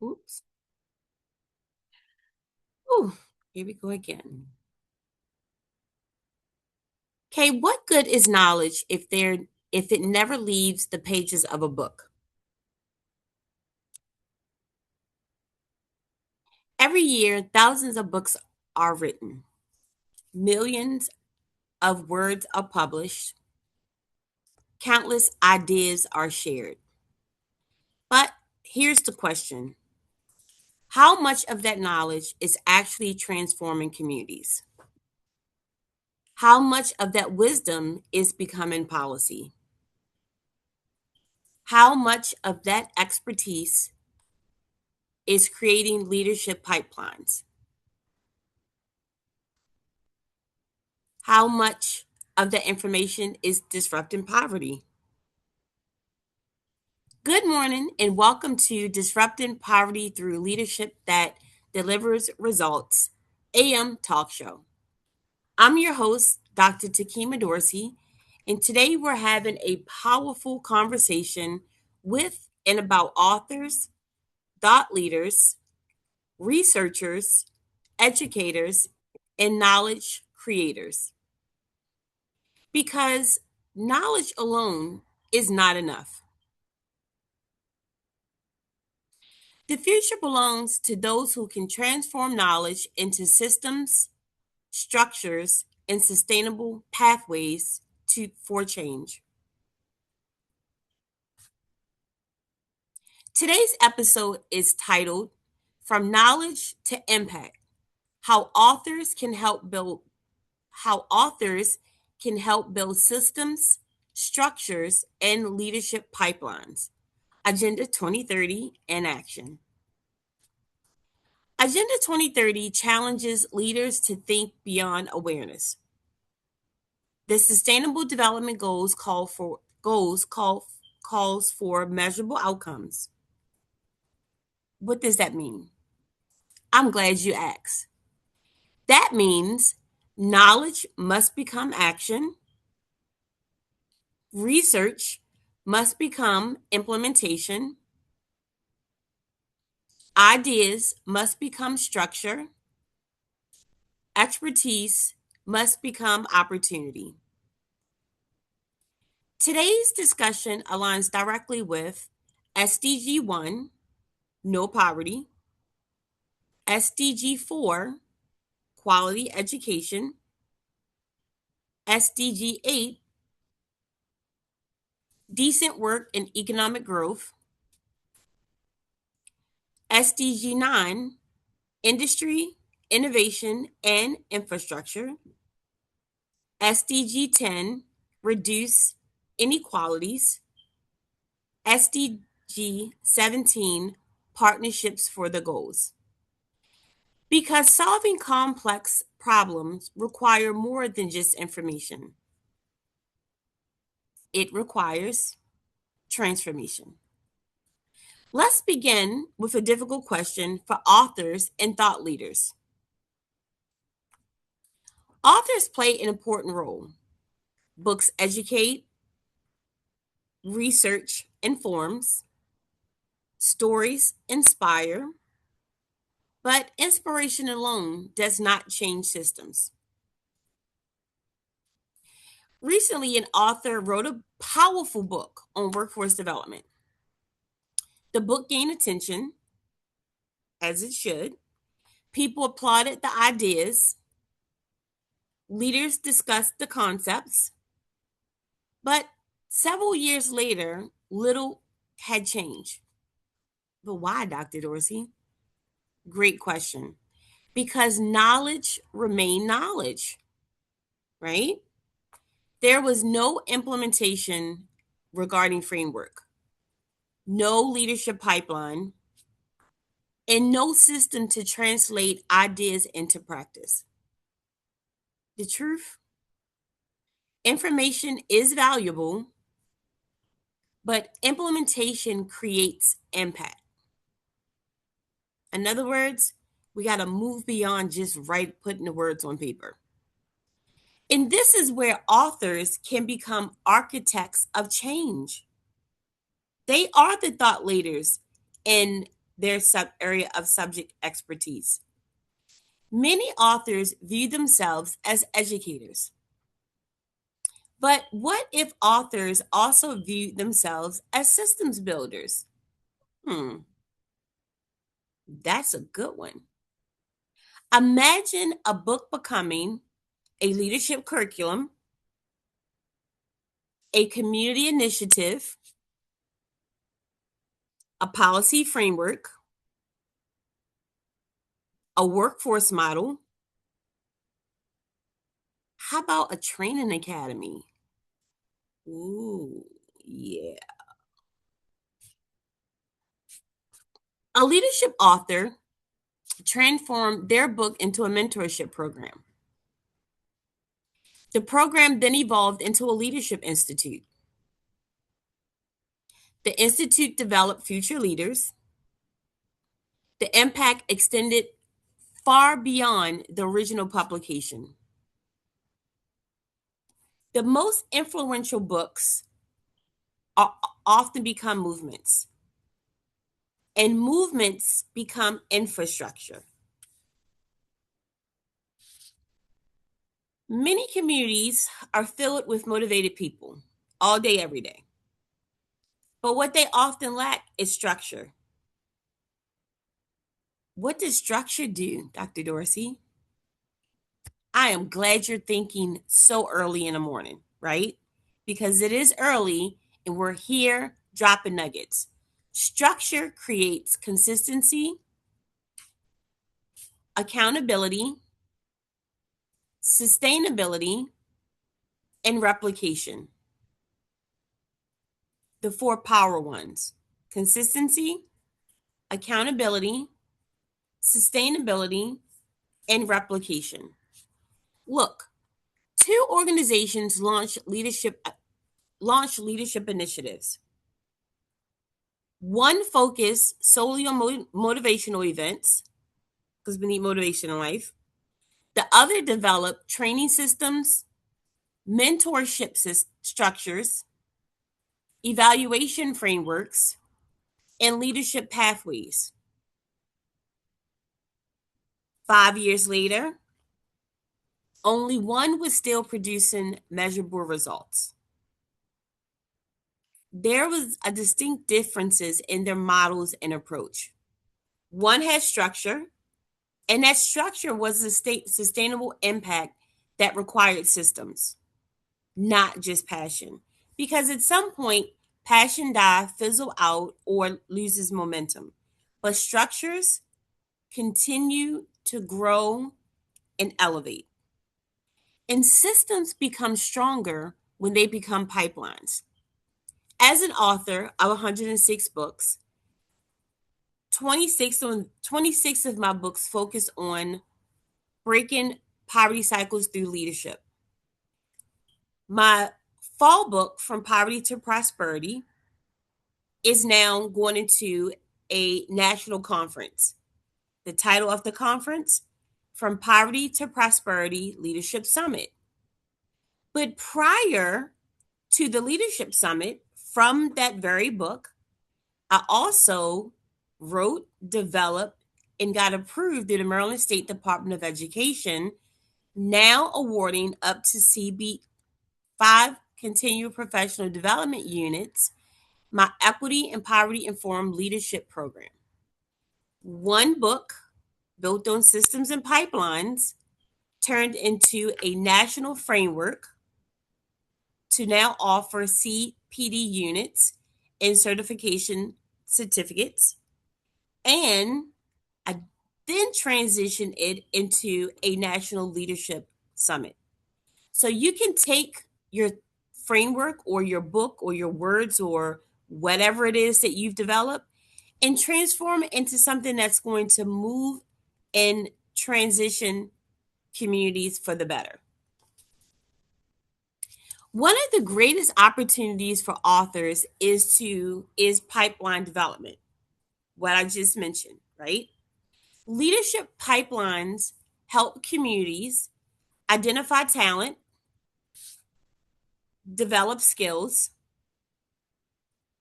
Oops. Oh, here we go again. Okay, what good is knowledge if it never leaves the pages of a book? Every year, thousands of books are written. Millions of words are published. Countless ideas are shared. But here's the question. How much of that knowledge is actually transforming communities? How much of that wisdom is becoming policy? How much of that expertise is creating leadership pipelines? How much of the information is disrupting poverty? Good morning and welcome to Disrupting Poverty Through Leadership That Delivers Results AM Talk Show. I'm your host, Dr. Tekemia Dorsey, and today we're having a powerful conversation with and about authors, thought leaders, researchers, educators, and knowledge creators. Because knowledge alone is not enough. The future belongs to those who can transform knowledge into systems, structures, and sustainable pathways for change. Today's episode is titled From Knowledge to Impact: How Authors Can Help Build Systems, Structures, and Leadership Pipelines. Agenda 2030 in Action. Agenda 2030 challenges leaders to think beyond awareness. The Sustainable Development Goals calls for measurable outcomes. What does that mean? I'm glad you asked. That means knowledge must become action, research must become implementation, ideas must become structure, expertise must become opportunity. Today's discussion aligns directly with SDG 1, no poverty, SDG 4, quality education, SDG 8, decent work and economic growth, SDG 9, industry, innovation, and infrastructure, SDG 10, reduce inequalities, SDG 17, partnerships for the goals. Because solving complex problems require more than just information. It requires transformation. Let's begin with a difficult question for authors and thought leaders. Authors play an important role. Books educate, research informs, stories inspire, but inspiration alone does not change systems. Recently, an author wrote a powerful book on workforce development. The book gained attention, as it should. People applauded the ideas. Leaders discussed the concepts. But several years later, little had changed. But why, Dr. Dorsey? Great question. Because knowledge remained knowledge, right? There was no implementation regarding framework, no leadership pipeline, and no system to translate ideas into practice. The truth: information is valuable, but implementation creates impact. In other words, we got to move beyond just putting the words on paper. And this is where authors can become architects of change. They are the thought leaders and their area of subject expertise. Many authors view themselves as educators. But what if authors also view themselves as systems builders? Hmm, that's a good one. Imagine a book becoming a leadership curriculum, a community initiative, a policy framework, a workforce model. How about a training academy? Ooh, yeah. A leadership author transformed their book into a mentorship program. The program then evolved into a leadership institute. The institute developed future leaders. The impact extended far beyond the original publication. The most influential books are often become movements, and movements become infrastructure. Many communities are filled with motivated people all day, every day. But what they often lack is structure. What does structure do, Dr. Dorsey? I am glad you're thinking so early in the morning, right? Because it is early and we're here dropping nuggets. Structure creates consistency, accountability, sustainability, and replication. The four power ones: consistency, accountability, sustainability, and replication. Look, two organizations launched leadership initiatives. One focused solely on motivational events, because we need motivation in life. The other developed training systems, mentorship structures, evaluation frameworks, and leadership pathways. 5 years later, only one was still producing measurable results. There was a distinct differences in their models and approach. One had structure, and that structure was a sustainable impact that required systems, not just passion. Because at some point, passion dies, fizzle out, or loses momentum. But structures continue to grow and elevate. And systems become stronger when they become pipelines. As an author of 106 books, 26 of my books focus on breaking poverty cycles through leadership. My fall book, From Poverty to Prosperity, is now going into a national conference. The title of the conference, From Poverty to Prosperity Leadership Summit. But prior to the Leadership Summit, from that very book, I also wrote, developed, and got approved through the Maryland State Department of Education, now awarding up to CB 5 continual professional development units, my Equity and Poverty Informed Leadership Program. One book built on systems and pipelines turned into a national framework to now offer CPD units and certification certificates. And I then transitioned it into a national leadership summit. So you can take your framework or your book or your words or whatever it is that you've developed and transform it into something that's going to move and transition communities for the better. One of the greatest opportunities for authors is pipeline development, what I just mentioned, right? Leadership pipelines help communities identify talent, develop skills,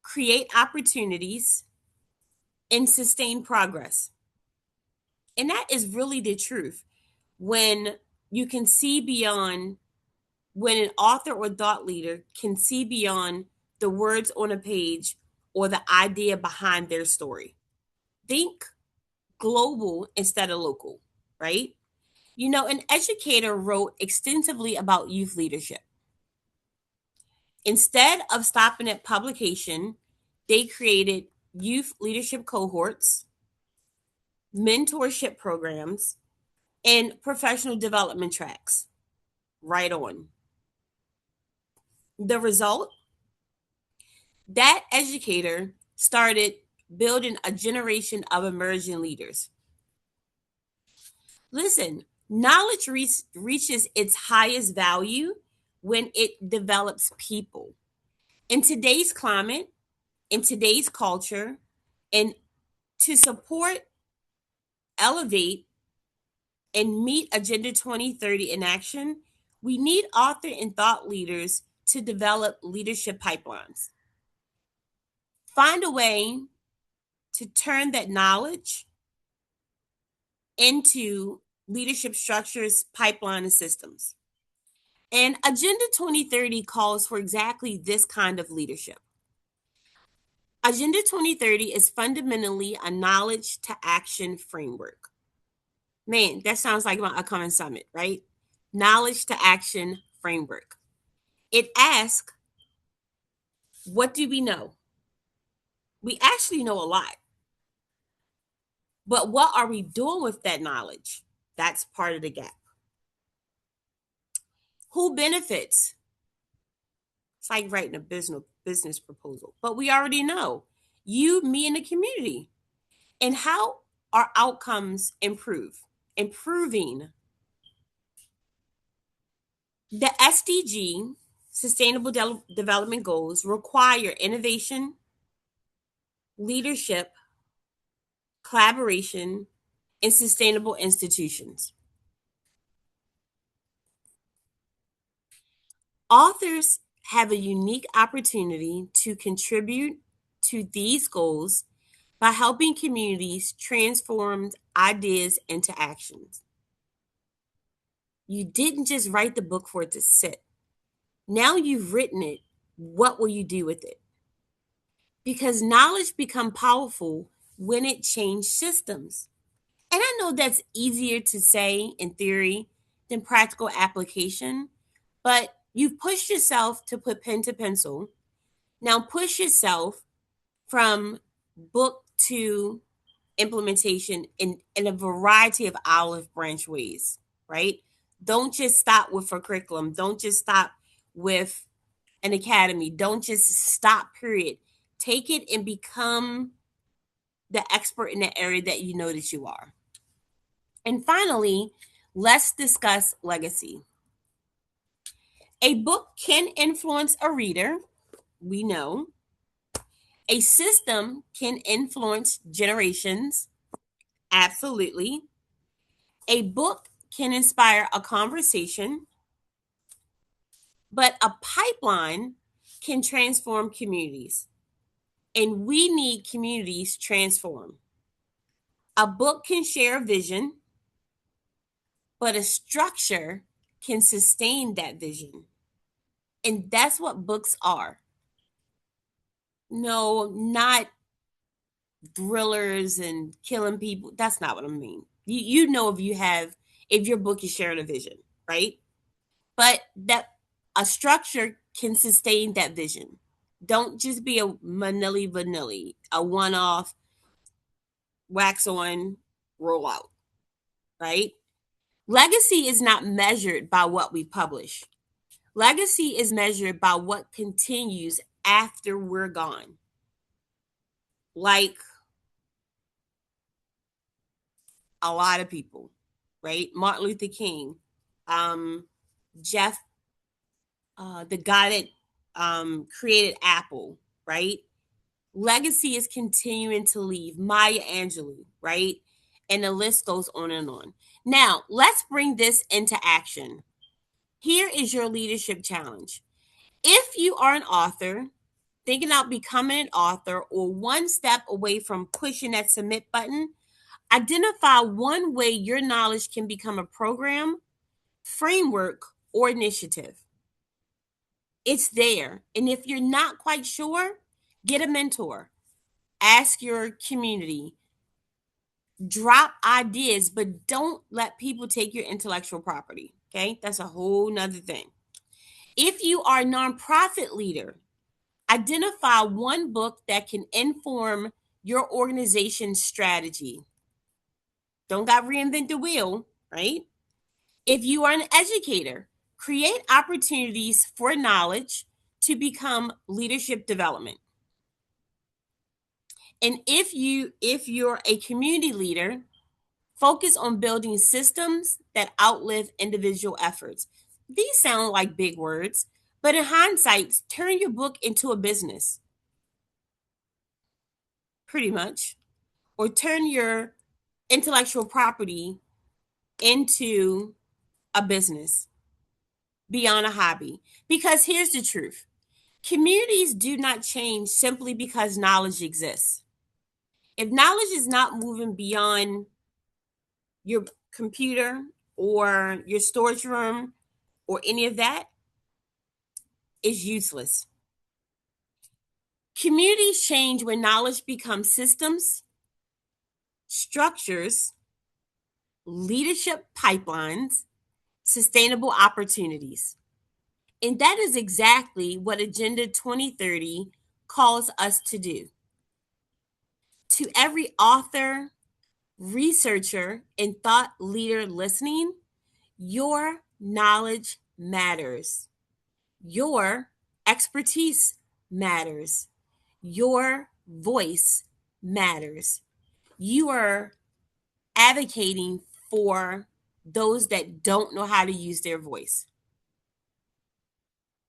create opportunities, and sustain progress. And that is really the truth. When you can see beyond, when an author or thought leader can see beyond the words on a page or the idea behind their story. Think global instead of local, right? An educator wrote extensively about youth leadership. Instead of stopping at publication, they created youth leadership cohorts, mentorship programs, and professional development tracks. Right on. The result, that educator started building a generation of emerging leaders. Listen, knowledge reaches its highest value when it develops people. In today's climate, in today's culture, and to support, elevate, and meet Agenda 2030 in action, we need author and thought leaders to develop leadership pipelines. Find a way to turn that knowledge into leadership structures, pipeline, and systems. And Agenda 2030 calls for exactly this kind of leadership. Agenda 2030 is fundamentally a knowledge to action framework. Man, that sounds like my upcoming summit, right? Knowledge to action framework. It asks, what do we know? We actually know a lot. But what are we doing with that knowledge? That's part of the gap. Who benefits? It's like writing a business proposal. But we already know you, me, and the community. And how are outcomes improving? The SDG, Sustainable Development Goals, require innovation, leadership, collaboration, and sustainable institutions. Authors have a unique opportunity to contribute to these goals by helping communities transform ideas into actions. You didn't just write the book for it to sit. Now you've written it. What will you do with it? Because knowledge becomes powerful when it changes systems. And I know that's easier to say in theory than practical application, but you've pushed yourself to put pen to pencil. Now push yourself from book to implementation in a variety of olive branch ways, right? Don't just stop with a curriculum. Don't just stop with an academy. Don't just stop, period. Take it and become the expert in the area that you know that you are. And finally, let's discuss legacy. A book can influence a reader, we know. A system can influence generations, absolutely. A book can inspire a conversation, but a pipeline can transform communities. And we need communities transformed. A book can share a vision, but a structure can sustain that vision. And that's what books are. No, not thrillers and killing people. That's not what I mean. You know, if your book is sharing a vision, right? But that a structure can sustain that vision. Don't just be a manilly vanilly, a one-off, wax on, roll out, right? Legacy is not measured by what we publish. Legacy is measured by what continues after we're gone. Like a lot of people, right? Martin Luther King, Jeff, the guy that created Apple, right? Legacy is continuing to leave. Maya Angelou, right? And the list goes on and on. Now, let's bring this into action. Here is your leadership challenge. If you are an author, thinking about becoming an author, or one step away from pushing that submit button, identify one way your knowledge can become a program, framework, or initiative. It's there. And if you're not quite sure, get a mentor, ask your community, drop ideas, but don't let people take your intellectual property. Okay, that's a whole nother thing. If you are a nonprofit leader, identify one book that can inform your organization's strategy. Don't got reinvent the wheel, right? If you are an educator, create opportunities for knowledge to become leadership development. And if you're a community leader, focus on building systems that outlive individual efforts. These sound like big words, but in hindsight, turn your book into a business, pretty much, or turn your intellectual property into a business beyond a hobby. Because here's the truth: communities do not change simply because knowledge exists. If knowledge is not moving beyond your computer or your storage room or any of that, is useless. Communities change when knowledge becomes systems, structures, leadership pipelines, sustainable opportunities. And that is exactly what Agenda 2030 calls us to do. To every author, researcher, and thought leader listening, your knowledge matters. Your expertise matters. Your voice matters. You are advocating for those that don't know how to use their voice.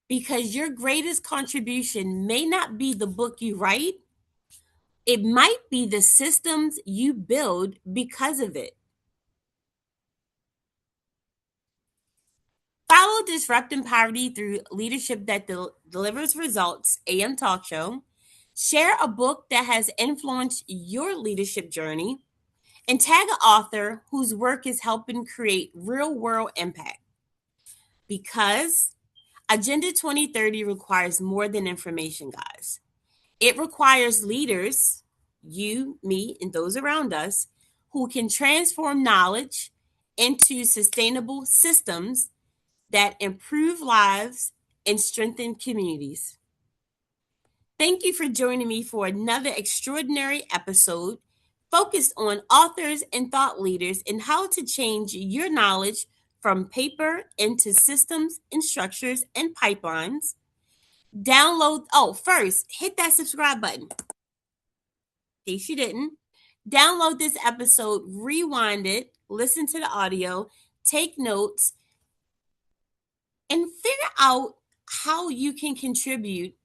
Because your greatest contribution may not be the book you write, it might be the systems you build because of it. Follow Disrupting Poverty Through Leadership That Delivers Results AM Talk Show. Share a book that has influenced your leadership journey, and tag an author whose work is helping create real world impact. Because Agenda 2030 requires more than information, guys. It requires leaders, you, me, and those around us, who can transform knowledge into sustainable systems that improve lives and strengthen communities. Thank you for joining me for another extraordinary episode focused on authors and thought leaders and how to change your knowledge from paper into systems and structures and pipelines. First, hit that subscribe button in case you didn't. Download this episode, rewind it, listen to the audio, take notes, and figure out how you can contribute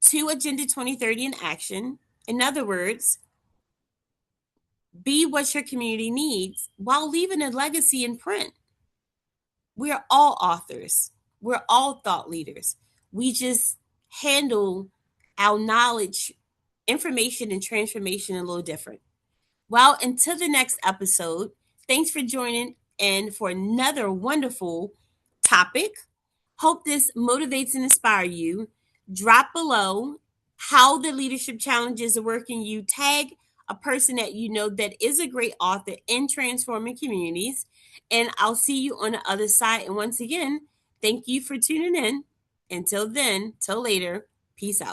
to Agenda 2030 in action. In other words, be what your community needs while leaving a legacy in print. We're all authors. We're all thought leaders. We just handle our knowledge, information, and transformation a little different. Well, until the next episode, thanks for joining in for another wonderful topic. Hope this motivates and inspires you. Drop below how the leadership challenges are working you. Tag a person that you know that is a great author in transforming communities. And I'll see you on the other side. And once again, thank you for tuning in. Until then, till later, peace out.